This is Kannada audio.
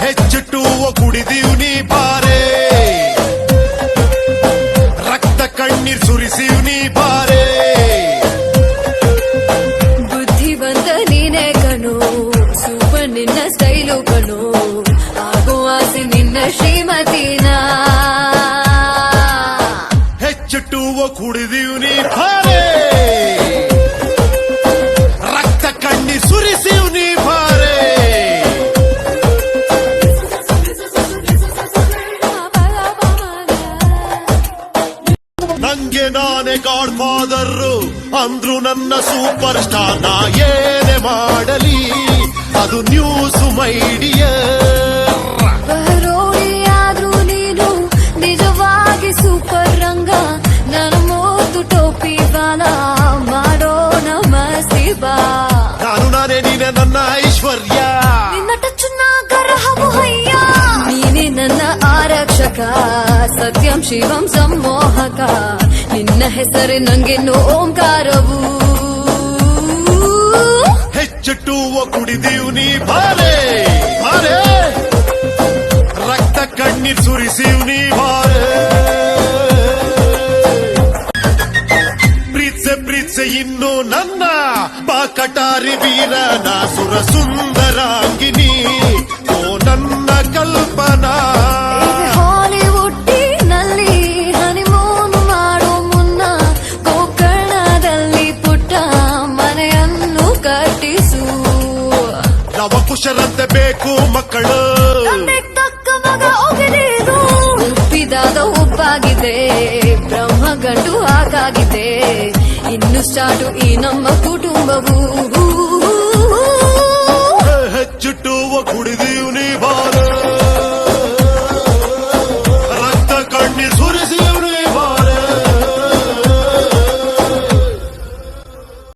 ಹೆಚ್ಚುಟ್ಟುವ ಕುಡಿದೀವ್ ನೀ ಬಾರೆ, ರಕ್ತ ಕಣ್ಣೀರ್ ಸುರಿಸೀವ್ ನೀ ಬಾರೆ. ಬುದ್ಧಿವಂತ ನೀನೇ ಕಣೋ, ಸೂಪರ್ ನಿನ್ನ ಸ್ಟೈಲು ಕಣೋ, ಆಗೋ ಆಸೆ ನಿನ್ನ ಶ್ರೀಮತಿನ. ಹೆಚ್ಚುಟ್ಟುವ ಕುಡಿದೀವ್ ನೀ ಬಾರೆ, ರಕ್ತ ಕಣ್ಣೀರ್ ಸುರಿಸೀವ್ ನೀ ಬಾರೆ. ನಂಗೆ ನಾನೇ ಗಾಡ್ ಫಾದರ್ ಅಂದ್ರು ನನ್ನ ಸೂಪರ್ ಸ್ಟಾರ್. ನಾ ಏನೇ ಮಾಡಲಿ ಅದು ನ್ಯೂಸ್ ಮೈಡಿಯರ್. ಬರೋಡಿಯಾದ್ರೂ ನೀನು ನಿಜವಾಗಿ ಸೂಪರ್ ರಂಗ, ನನ್ನ ಮೋದು ಟೋಪಿ ಬಾಲ ಮಾಡೋಣ ಮಸ್ತಿ ಬಾ. ನಾನು ನಾನೇ ನೀನೆ ನನ್ನ ಐಶ್ವರ್ಯ, ನಿನ್ನ ಟಚ್ಚು ನಾಗರಹವು ಹಯ್ಯ. ನೀನೇ ನನ್ನ ಆರಕ್ಷಕ, ಸತ್ಯಂ ಶಿವಂ ಸಂಮೋಹಕ, ನಿನ್ನ ಹೆಸರೇ ನಂಗೆನ್ನು ಓಂಕಾರವು. ಹೆಚ್ಚುಟ್ಟುವ ಕುಡಿದೀವ್ ನೀ ಬಾರೆ ಬಾರೆ, ರಕ್ತ ಕಣ್ಣೀರ್ ಸುರಿಸೀವ್ ನೀ ಬಾರೆ. ಪ್ರೀತ್ಸೆ ಇನ್ನು ನನ್ನ ಬಾಕಟಾರಿ ವೀರನ ಸುರ ಸುಂದರಾಂಗಿನಿ, ಓ ನನ್ನ ಕಲ್ಪನಾ. ಹಾಲಿವುಡ್ಡಿನಲ್ಲಿ ಹನಿಮೂನ್ ಮಾಡೋ ಮುನ್ನ ಗೋಕರ್ಣದಲ್ಲಿ ಪುಟ್ಟ ಮನೆಯನ್ನು ಕಟ್ಟಿಸು. ನವಕುಶರಂತೆ ಬೇಕು ಮಕ್ಕಳು, ತಕ್ಕ ಮಗ ಒಗೆದೇನು. ಉಪ್ಪಿದಾಗ ಉಪ್ಪಾಗಿದೆ, ಬ್ರಹ್ಮ ಗಂಡು ಹಾಗಾಗಿದೆ, ಇನ್ನು ಸ್ಟಾರ್ಟು ಈ ನಮ್ಮ ಕುಟುಂಬವು. ಹೆಚ್ಚುಟ್ಟುವ ಕುಡಿದಿ